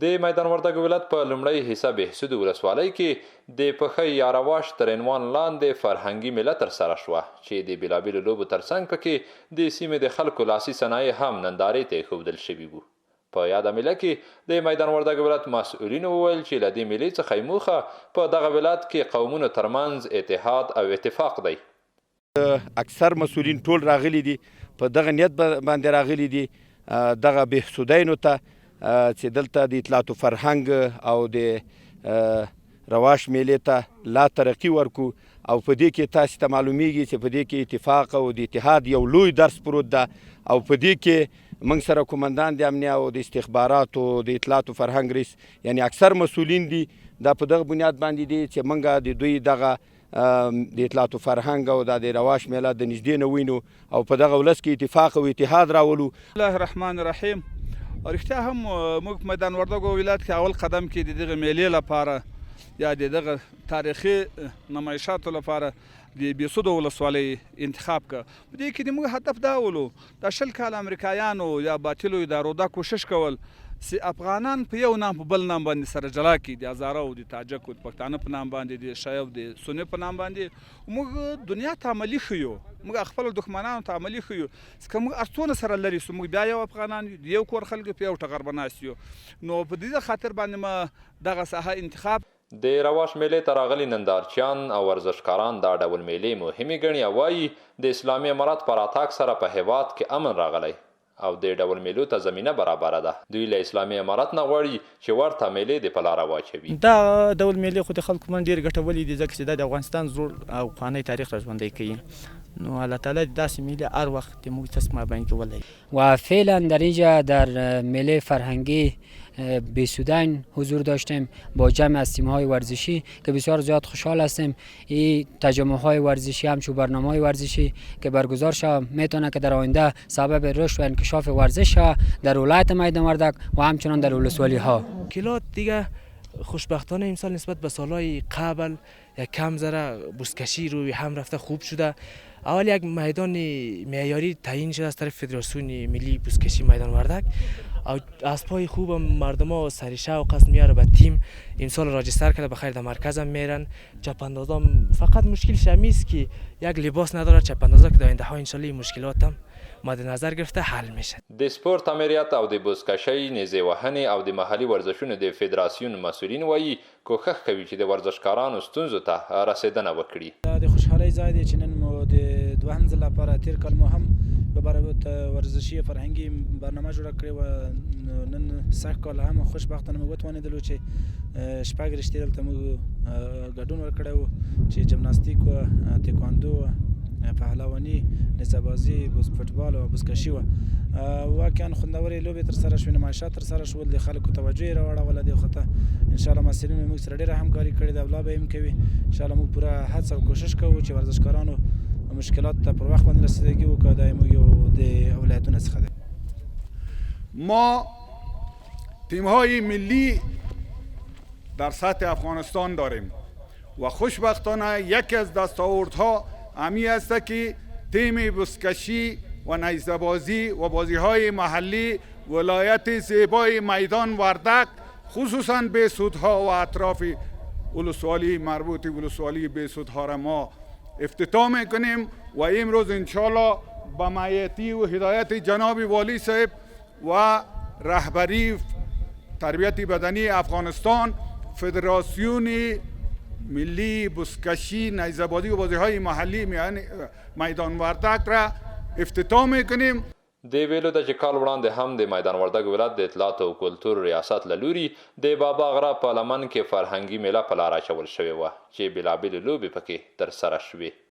د میدان وردګ ولایت په لومړۍ حصه بهسود ولسوالۍ کې د پښې یا رواش تر عنوان لاندې فرهنګي میله ترسره شوه چې د بېلابېلو لوبو ترڅنګ پکې د سیمې د خلکو لاسي صنایع هم نندارې ته ایښودل شوي وو. په یاده میله کې د میدان وردګ ولایت مسؤلینو وویل چې له دې میلې څخه موخه په دغه ولایت کې قومونو ترمنځ اتحاد او اتفاق دی. اکثر مسؤلین ټول راغلي دي، په دغه نیت باندې راغلي دي دغه بهسودینو ته چې دلته د اطلاعات و فرهنګ او د رواش میلې ته لا ترقي ورکو او په دې کې تاسو ته معلومیږي چې په دې کې اتفاق او د اتحاد یو لوی درس پروت ده او په دې کې موږ سره کومندان د امنیه او د استخباراتو د اطلاعات و فرهنګ رئیس یعنی اکثر مسؤلین دي دا په دغه بنیاد باندې دي چې موږ د دوی دغه د اطلاعات و فرهنګ او د رواش میله د نږدې نه وینو او په دغه ولس کې اتفاق او اتحاد راولو. الله الرحمن الرحیم. رښتیا هم موږ په میدان وردګ ولایت کې اول قدم کې د دغه میلې لپاره یا د دغه تاریخي نمایشاتو لپاره د بهسود ولسوالۍ انتخاب کړ. په دې کې د موږ هدف دا ولو د 20 کال امریکایانو یا باطلو ادارو دا کوشش کول چې افغانان په یو نام په بل نام باندې سره جلا کړي، د هزاره او د تاجک او د پښتانه په نام باندې، د شیعه او د سني په نام باندې. موږ دنیا ته عملي ښیو، موږ خپل دښمنانو ته عملي ښیو چې موږ ارڅونه سره لري سو موږ بیا یو افغانان د یو کور خلک په یو ټغر بناست یو. نو په دې خاطر باندې ما دغه ساحه انتخاب. د رواش میلې ته راغلي نندارچیان او ورزشکاران دا ډول میلې مهمې ګڼي او وایي د اسلامي امارت په راتګ سره په هیواد کې امن راغلی او د ډول میلو ته زمینه برابره ده. دوی له اسلامي امارت نه غواړي چې ورته میلې د په لاره واچوي. دا ډول میلې خو د خلکو من ډېر ګټولې دي ځکه چې دا د افغانستان زوړ او پخوانی تاریخ را ژوندی کوي. نو الله تعالی داسې میله هر وخت د موږ تصمیم بیان کولای. و فعلا در اینجا در میله فرهنگی بهسودین حضور داشتیم با جمع از تیم‌های ورزشی که بسیار زیاد خوشحال هستیم. این تجمع‌های ورزشی همچون برنامه‌های ورزشی که برگزار شود میتونه که در آینده سبب رشد و انکشاف ورزش در ولایت میدان وردک و همچنان در ولسوالی‌ها. کلات دیگه خوشبختانه امسال نسبت به سالهای قبل یک کم ذره بزکشی روی هم رفته خوب شده. اول یک میدان معیاری تعیین شده از طرف فدراسیون ملی بزکشی میدان وردک او از پای خوب مردم سر شوق است میاره به تیم امسال راجستر کرده بخیر در مرکز هم میرن. چپاندازان فقط مشکلش همیست که یک لباس نداره چپاندازا که در آینده ها انشالله این مشکلات هم مد نظر گرفته حل میشه. د سپورت امریت او د بزکشۍ، نیزه وهنې او د محلي ورزشونو د فدراسیون مسؤلین وایي کوښښ کوي چې د ورزشکارانو ستونزو ته رسیدنه وکړي. د خوشحالۍ ځای دی چې نن مو د دوهم ځل لپاره تیر کال مو هم په باره ورزشي فرهنګي برنامه جوړه کړې وه. نن سږ کال هم خوشبختانه موږ وتوانېدلو چې شپږ رشتې دلته موږ ګډون ورکړی و چې جمناستیک وه، تکواندو وه، پهلواني، نڅه‌بازي، فوټبال او بزکشي وه. واقعا خوندورې لوبې ترسره شوې، نمایشات ترسره شول، د خلکو توجه یې راواړوله دې خواته. انشاءالله مسؤلینو موږ سره ډېره همکاري کړې ده او لا به یې هم کوي. انشاءالله موږ پوره هڅه او کوشش کوو چې ورزشکارانو مشکلات ته پر وخت باندې رسیدگی وکړو. دا موږ یو د ولایتونو څخه ده. ما تیم‌های ملی در سطح افغانستان داریم و خوشبختانه یکی از دستاوردها همی است که تیم بزکشی و نیزه‌بازی و بازی‌های محلی ولایت زیبای میدان وردک خصوصا بهسودها و اطراف ولسوالی مربوط ولسوالی بهسودها را ما افتتاح میکنیم و امروز انشالله با معیتی و هدایت جناب والی صاحب و رهبری تربیت بدنی افغانستان فدراسیون ملی بزکشی، نیزه‌بازی و بازی‌های محلی میدان وردک را افتتاح میکنیم. د ویلو د چې کال وړاندې هم د میدان وردګ ولایت د اطلاعات او کلتور ریاست له لوري د بابا غره په لمن کې فرهنګي میله په لاره اچول شوې وه چې بېلابېلې لوبې پکې ترسره شوې.